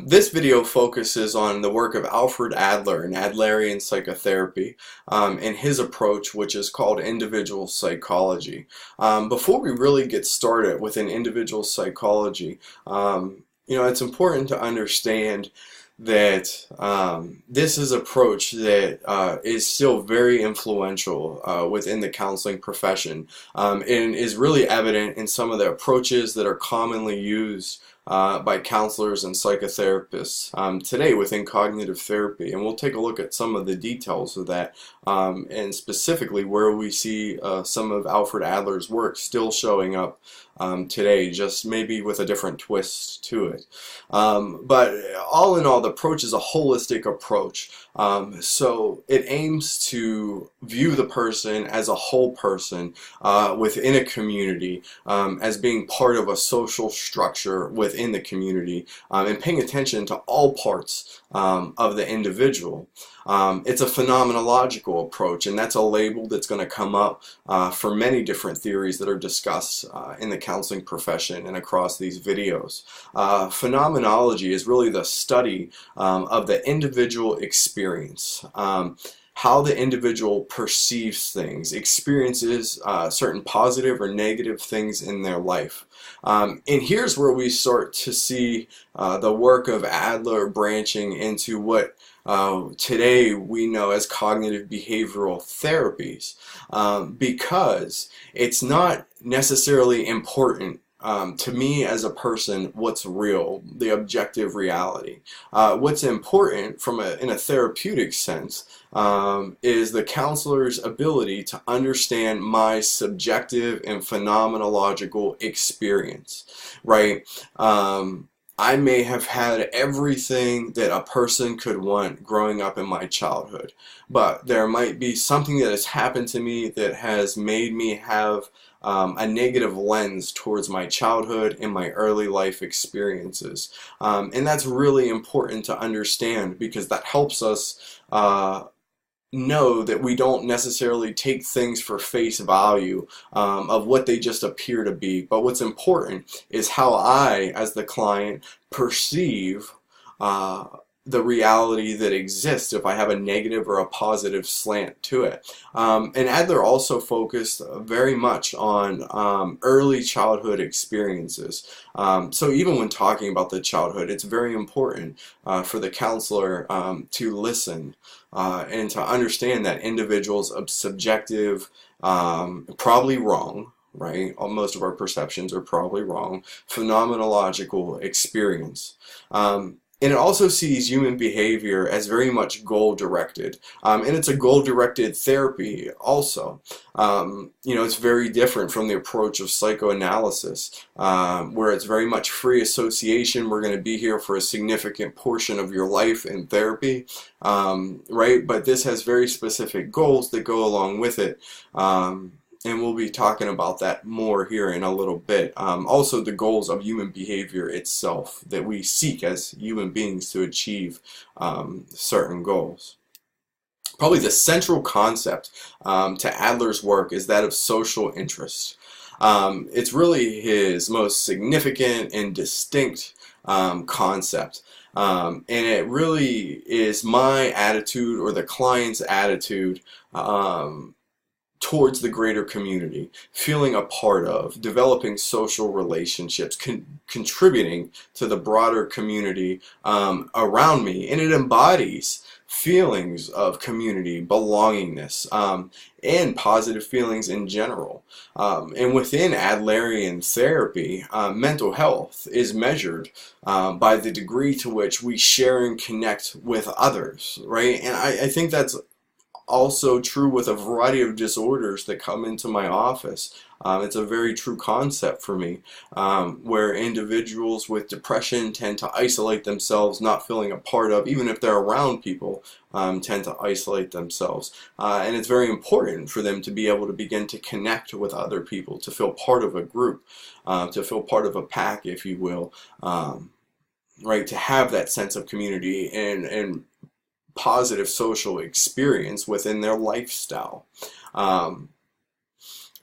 This video focuses on the work of Alfred Adler and Adlerian psychotherapy and his approach, which is called individual psychology. Before we really get started with an individual psychology, it's important to understand that this is an approach that is still very influential within the counseling profession and is really evident in some of the approaches that are commonly used by counselors and psychotherapists today within cognitive therapy. And we'll take a look at some of the details of that and specifically where we see some of Alfred Adler's work still showing up today, just maybe with a different twist to it. But all in all, the approach is a holistic approach. So it aims to view the person as a whole person within a community, as being part of a social structure within the community, and paying attention to all parts of the individual. It's a phenomenological approach, and that's a label that's going to come up for many different theories that are discussed in the counseling profession and across these videos. Phenomenology is really the study of the individual experience. How the individual perceives things, experiences certain positive or negative things in their life. And here's where we start to see the work of Adler branching into what today we know as cognitive behavioral therapies, because it's not necessarily important to me as a person what's real, the objective reality. What's important in a therapeutic sense is the counselor's ability to understand my subjective and phenomenological experience, right? I may have had everything that a person could want growing up in my childhood, but there might be something that has happened to me that has made me have a negative lens towards my childhood and my early life experiences. And that's really important to understand because that helps us know that we don't necessarily take things for face value of what they just appear to be. But what's important is how I, as the client, perceive the reality that exists if I have a negative or a positive slant to it. And Adler also focused very much on early childhood experiences. So even when talking about the childhood, it's very important for the counselor to listen and to understand that individuals of subjective, probably wrong, right? Most of our perceptions are probably wrong, phenomenological experience. And it also sees human behavior as very much goal-directed. And it's a goal-directed therapy also. It's very different from the approach of psychoanalysis, where it's very much free association. We're going to be here for a significant portion of your life in therapy, right? But this has very specific goals that go along with it. And we'll be talking about that more here in a little bit. Also, the goals of human behavior itself, that we seek as human beings to achieve certain goals. Probably the central concept to Adler's work is that of social interest. It's really his most significant and distinct concept. And it really is my attitude or the client's attitude towards the greater community, feeling a part of, developing social relationships, contributing to the broader community around me. And it embodies feelings of community, belongingness, and positive feelings in general. And within Adlerian therapy, mental health is measured by the degree to which we share and connect with others, right? And I think that's also true with a variety of disorders that come into my office. It's a very true concept for me, where individuals with depression tend to isolate themselves, not feeling a part of, even if they're around people, tend to isolate themselves. And it's very important for them to be able to begin to connect with other people, to feel part of a group, to feel part of a pack, if you will, right? To have that sense of community and positive social experience within their lifestyle,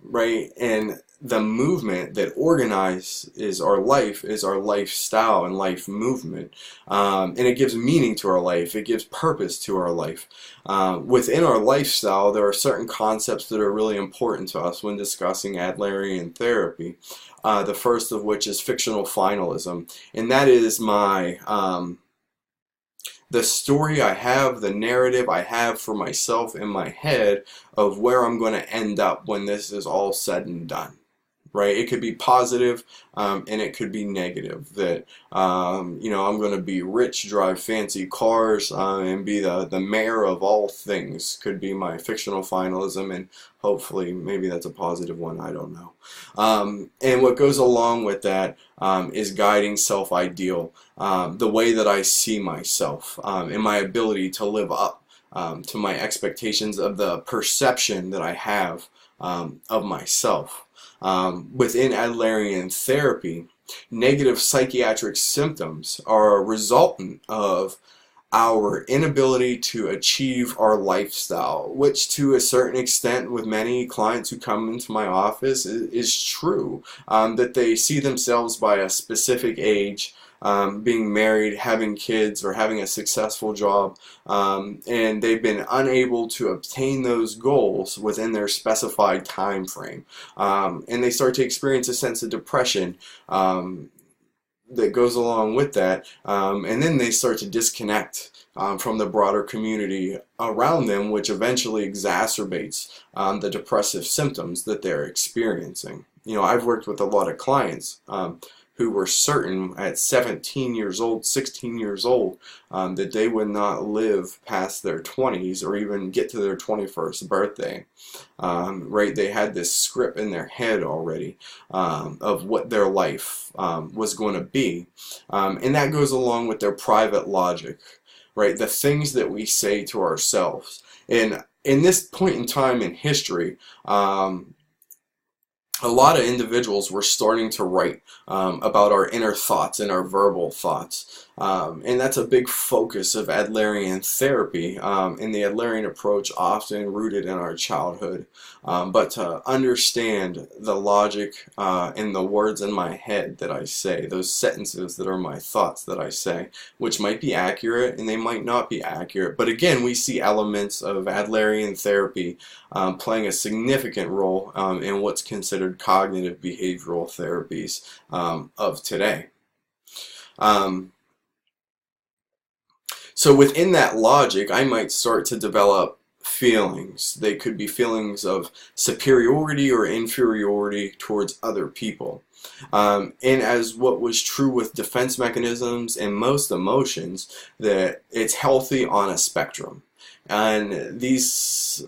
right? And the movement that organizes our life is our lifestyle and life movement. And it gives meaning to our life. It gives purpose to our life. Within our lifestyle, there are certain concepts that are really important to us when discussing Adlerian therapy. The first of which is fictional finalism. And that is the story I have, the narrative I have for myself in my head of where I'm going to end up when this is all said and done. Right? It could be positive, and it could be negative. That you know, I'm going to be rich, drive fancy cars, and be the mayor of all things. Could be my fictional finalism, and hopefully, maybe that's a positive one. I don't know. And what goes along with that is guiding self-ideal, the way that I see myself, and my ability to live up to my expectations of the perception that I have of myself. Within Adlerian therapy, negative psychiatric symptoms are a resultant of our inability to achieve our lifestyle, which to a certain extent with many clients who come into my office is true, that they see themselves by a specific age, being married, having kids, or having a successful job, and they've been unable to obtain those goals within their specified time frame. And they start to experience a sense of depression that goes along with that, and then they start to disconnect from the broader community around them, which eventually exacerbates the depressive symptoms that they're experiencing. You know, I've worked with a lot of clients who were certain at 17 years old, 16 years old, that they would not live past their 20s or even get to their 21st birthday. Right? They had this script in their head already of what their life was going to be. And that goes along with their private logic, right? The things that we say to ourselves. And in this point in time in history, a lot of individuals were starting to write about our inner thoughts and our verbal thoughts. And that's a big focus of Adlerian therapy, and the Adlerian approach often rooted in our childhood. But to understand the logic and the words in my head that I say, those sentences that are my thoughts that I say, which might be accurate and they might not be accurate. But again, we see elements of Adlerian therapy playing a significant role in what's considered cognitive behavioral therapies of today. So within that logic, I might start to develop feelings. They could be feelings of superiority or inferiority towards other people. And as what was true with defense mechanisms and most emotions, that it's healthy on a spectrum. And these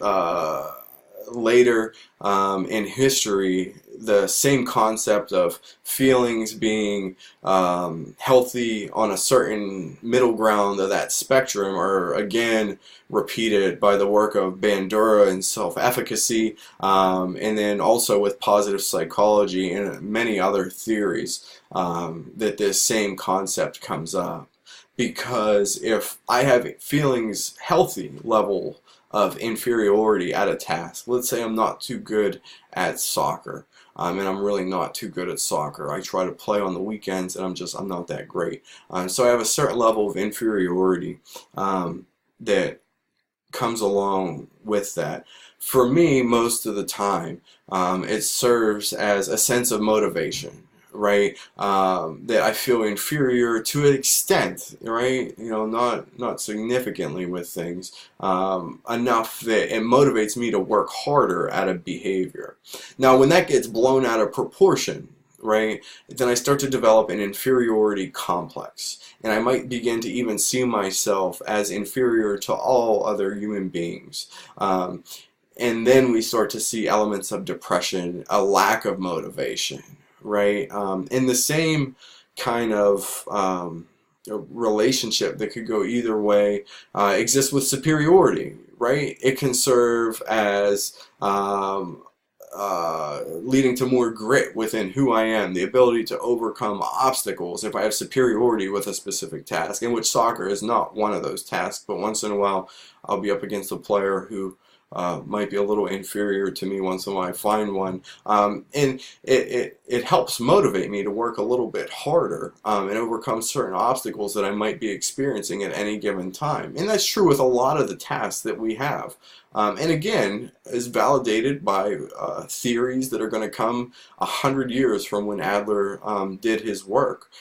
later in history, the same concept of feelings being healthy on a certain middle ground of that spectrum are again repeated by the work of Bandura and self-efficacy, and then also with positive psychology and many other theories that this same concept comes up. Because if I have feelings healthy level of inferiority at a task, let's say I'm not too good at soccer, and I'm really not too good at soccer. I try to play on the weekends and I'm not that great. So I have a certain level of inferiority that comes along with that. For me, most of the time, it serves as a sense of motivation. Right, that I feel inferior to an extent, right? You know, not significantly with things, enough that it motivates me to work harder at a behavior. Now, when that gets blown out of proportion, right, then I start to develop an inferiority complex, and I might begin to even see myself as inferior to all other human beings. And then we start to see elements of depression, a lack of motivation. Right, in the same kind of relationship that could go either way exists with superiority. Right, it can serve as leading to more grit within who I am, the ability to overcome obstacles if I have superiority with a specific task, in which soccer is not one of those tasks. But once in a while, I'll be up against a player who might be a little inferior to me once in a while I find one. And it helps motivate me to work a little bit harder and overcome certain obstacles that I might be experiencing at any given time. And that's true with a lot of the tasks that we have. And again, is validated by theories that are going to come 100 years from when Adler did his work.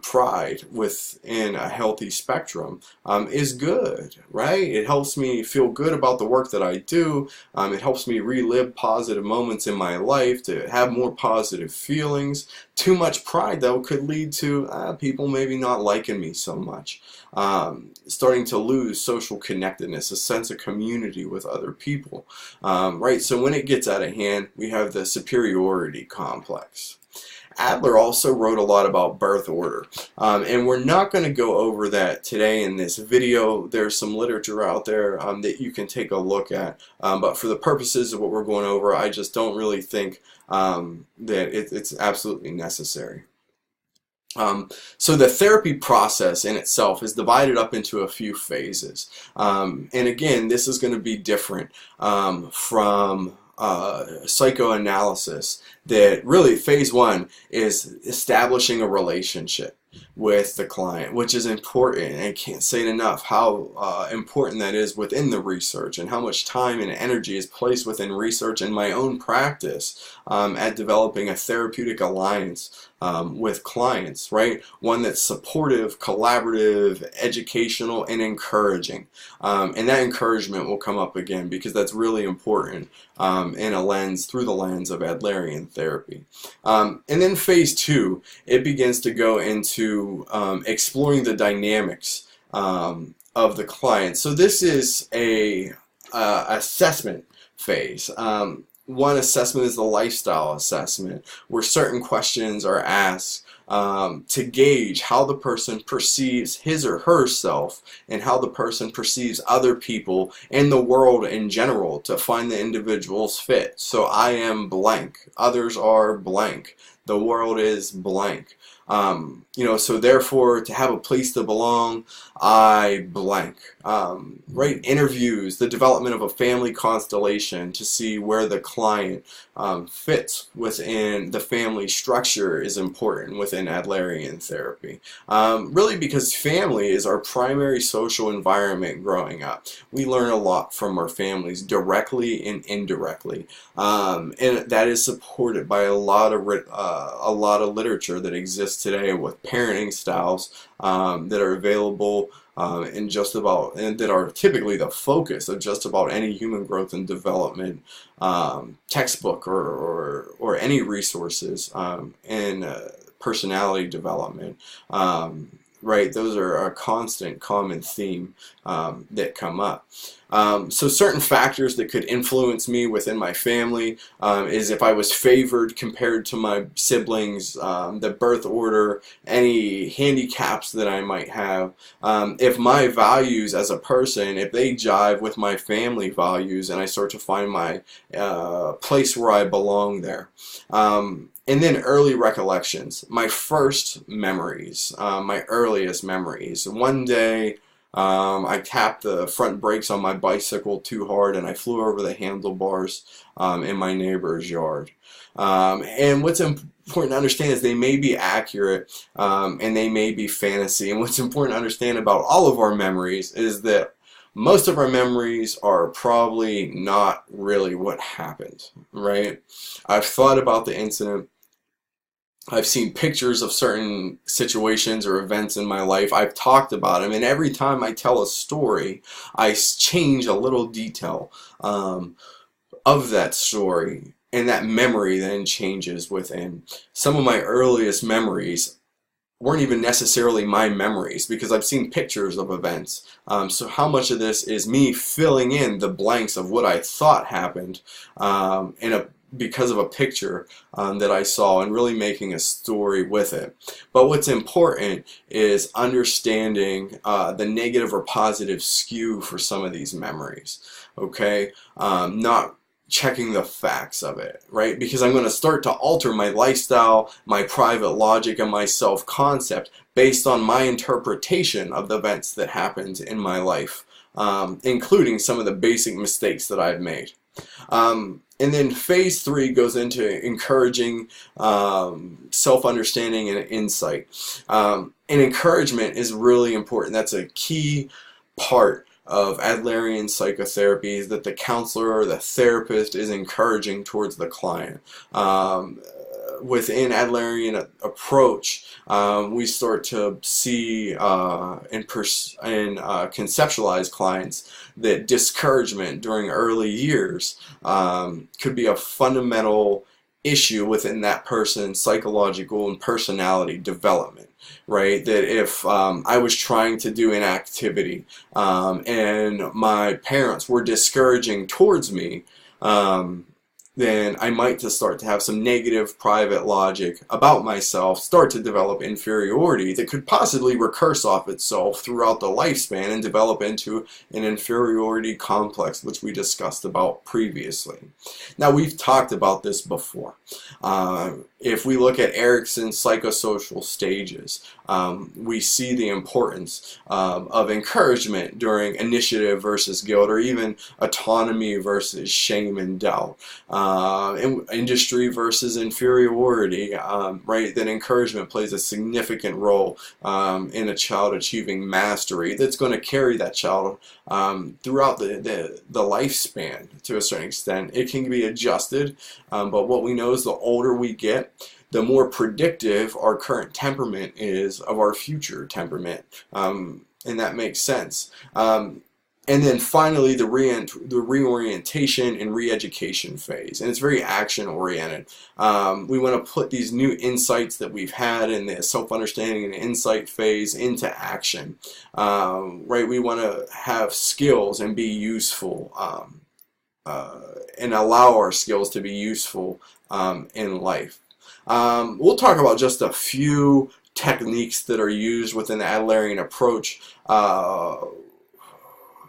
Pride within a healthy spectrum is good, right? It helps me feel good about the work that I do. It helps me relive positive moments in my life, to have more positive feelings. Too much pride, though, could lead to people maybe not liking me so much. Starting to lose social connectedness, a sense of community with other people. Right? So when it gets out of hand, we have the superiority complex. Adler also wrote a lot about birth order, and we're not going to go over that today in this video. There's some literature out there that you can take a look at, but for the purposes of what we're going over, I just don't really think that it's absolutely necessary. So the therapy process in itself is divided up into a few phases, and again, this is going to be different from psychoanalysis. That really, phase one is establishing a relationship with the client, which is important, and I can't say it enough how important that is within the research, and how much time and energy is placed within research and my own practice at developing a therapeutic alliance with clients, right? One that's supportive, collaborative, educational, and encouraging. And that encouragement will come up again because that's really important in a lens, through the lens of Adlerian therapy. And then phase two, it begins to go into exploring the dynamics of the client. So this is a assessment phase. One assessment is the lifestyle assessment, where certain questions are asked to gauge how the person perceives his or herself, and how the person perceives other people and the world in general, to find the individual's fit. So I am blank, others are blank, the world is blank. So therefore, to have a place to belong, I blank. Right? Interviews, the development of a family constellation to see where the client fits within the family structure is important within Adlerian therapy. Really, because family is our primary social environment growing up. We learn a lot from our families, directly and indirectly, and that is supported by a lot of literature that exists today with parenting styles that are available and that are typically the focus of just about any human growth and development textbook or any resources in personality development. Right, those are a constant common theme that come up. So certain factors that could influence me within my family is if I was favored compared to my siblings, the birth order, any handicaps that I might have, if my values as a person, if they jive with my family values and I start to find my place where I belong there. And then early recollections, my first memories, my earliest memories. One day, I tapped the front brakes on my bicycle too hard and I flew over the handlebars in my neighbor's yard. And what's important to understand is they may be accurate and they may be fantasy. And what's important to understand about all of our memories is that most of our memories are probably not really what happened, right? I've thought about the incident. I've seen pictures of certain situations or events in my life. I've talked about them, and every time I tell a story, I change a little detail of that story, and that memory then changes within. Some of my earliest memories weren't even necessarily my memories because I've seen pictures of events. So how much of this is me filling in the blanks of what I thought happened because of a picture that I saw, and really making a story with it. But what's important is understanding the negative or positive skew for some of these memories, okay? Not checking the facts of it, right? Because I'm going to start to alter my lifestyle, my private logic, and my self-concept based on my interpretation of the events that happened in my life including some of the basic mistakes that I've made. And then phase 3 goes into encouraging self-understanding and insight. And encouragement is really important. That's a key part of Adlerian psychotherapy, is that the counselor or the therapist is encouraging towards the client. Within Adlerian approach, we start to see and conceptualize clients that discouragement during early years could be a fundamental issue within that person's psychological and personality development. Right, that if I was trying to do an activity and my parents were discouraging towards me, then I might just start to have some negative private logic about myself, start to develop inferiority that could possibly recurse off itself throughout the lifespan and develop into an inferiority complex, which we discussed about previously. Now, we've talked about this before. If we look at Erikson's psychosocial stages, we see the importance of encouragement during initiative versus guilt, or even autonomy versus shame and doubt, industry versus inferiority, right? That encouragement plays a significant role in a child achieving mastery that's going to carry that child throughout the lifespan to a certain extent. It can be adjusted, but what we know is the older we get, the more predictive our current temperament is of our future temperament, and that makes sense. And then finally, the reorientation and re-education phase, and it's very action-oriented. We want to put these new insights that we've had in the self-understanding and insight phase into action. Right? We want to have skills and be useful, and allow our skills to be useful in life. We'll talk about just a few techniques that are used within the Adlerian approach,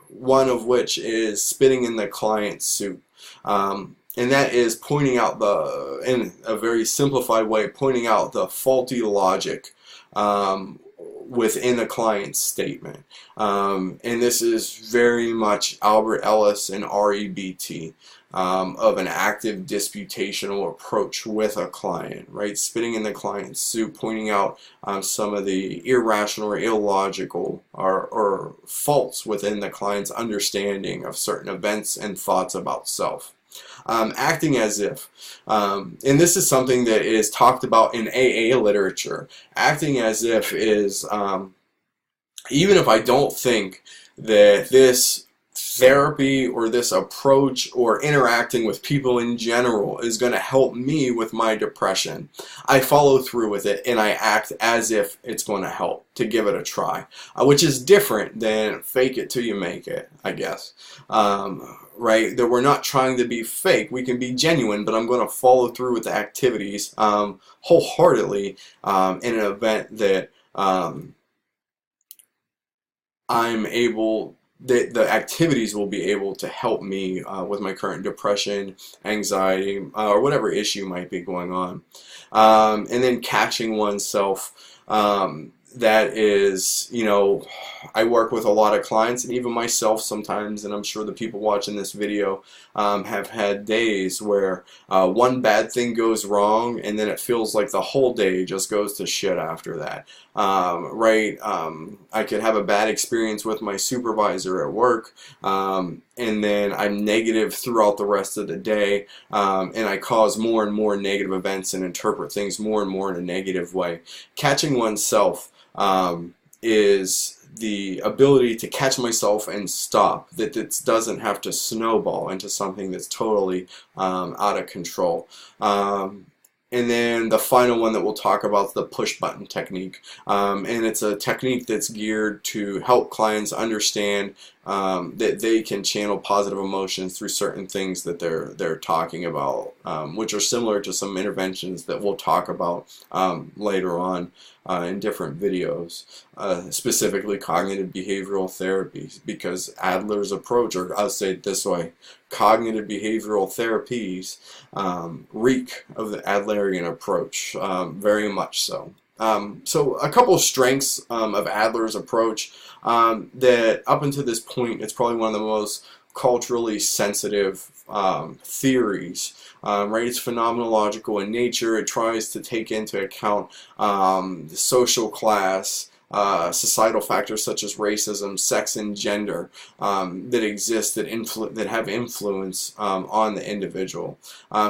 one of which is spitting in the client's soup. And that is pointing out in a very simplified way, pointing out the faulty logic within a client's statement. And this is very much Albert Ellis and REBT. Of an active disputational approach with a client, right? Spitting in the client's soup, pointing out some of the irrational or illogical or faults within the client's understanding of certain events and thoughts about self. Acting as if, and this is something that is talked about in AA literature. Acting as if is, even if I don't think that this therapy or this approach or interacting with people in general is going to help me with my depression, I follow through with it and I act as if it's going to help, to give it a try, which is different than fake it till you make it, I guess. Right? That we're not trying to be fake. We can be genuine, but I'm going to follow through with the activities wholeheartedly in an event that I'm able, the activities will be able to help me with my current depression, anxiety, or whatever issue might be going on. And then catching oneself, that is, you know, I work with a lot of clients, and even myself sometimes, and I'm sure the people watching this video have had days where one bad thing goes wrong, and then it feels like the whole day just goes to shit after that. Right? I could have a bad experience with my supervisor at work, and then I'm negative throughout the rest of the day, and I cause more and more negative events and interpret things more and more in a negative way. Catching oneself is the ability to catch myself and stop, that it doesn't have to snowball into something that's totally out of control. And then the final one that we'll talk about is the push button technique. And it's a technique that's geared to help clients understand that they can channel positive emotions through certain things that they're talking about, which are similar to some interventions that we'll talk about later on in different videos, specifically cognitive behavioral therapy, because Adler's approach, or I'll say it this way, cognitive behavioral therapies reek of the Adlerian approach, very much so. So a couple of strengths of Adler's approach, that up until this point, it's probably one of the most culturally sensitive theories. Right, it's phenomenological in nature. It tries to take into account the social class, societal factors such as racism, sex, and gender that exist that have influence on the individual.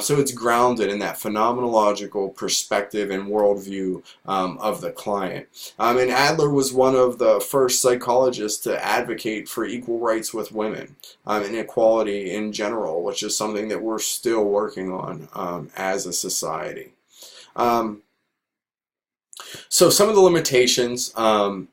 So it's grounded in that phenomenological perspective and worldview of the client. And Adler was one of the first psychologists to advocate for equal rights with women and equality in general, which is something that we're still working on as a society. So some of the limitations, I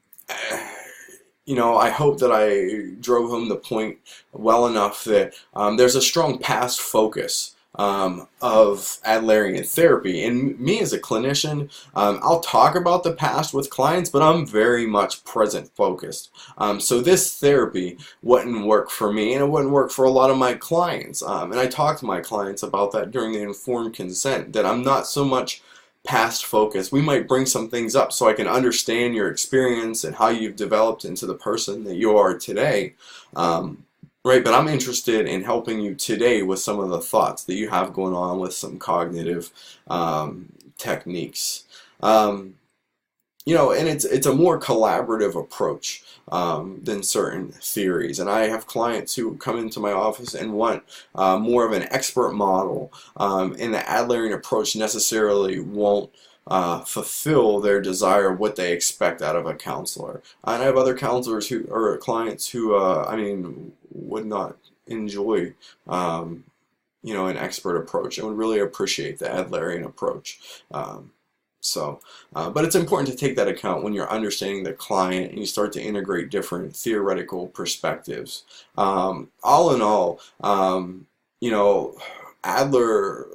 hope that I drove home the point well enough that there's a strong past focus of Adlerian therapy. And me as a clinician, I'll talk about the past with clients, but I'm very much present focused. So this therapy wouldn't work for me, and it wouldn't work for a lot of my clients. And I talk to my clients about that during the informed consent, that I'm not so much past focus. We might bring some things up so I can understand your experience and how you've developed into the person that you are today. Right, but I'm interested in helping you today with some of the thoughts that you have going on with some cognitive techniques. And it's a more collaborative approach than certain theories. And I have clients who come into my office and want more of an expert model, and the Adlerian approach necessarily won't fulfill their desire of what they expect out of a counselor. And I have other counselors or clients who, would not enjoy, an expert approach and would really appreciate the Adlerian approach. But it's important to take that account when you're understanding the client and you start to integrate different theoretical perspectives. All in all, Adler,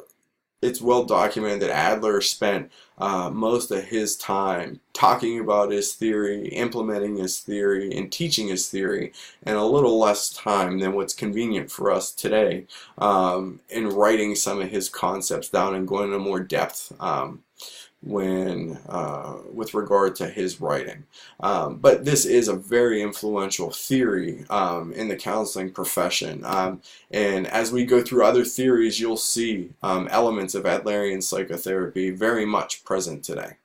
it's well documented that Adler spent most of his time talking about his theory, implementing his theory, and teaching his theory, and a little less time than what's convenient for us today in writing some of his concepts down and going into more depth with regard to his writing. But this is a very influential theory in the counseling profession. And as we go through other theories, you'll see elements of Adlerian psychotherapy very much present today.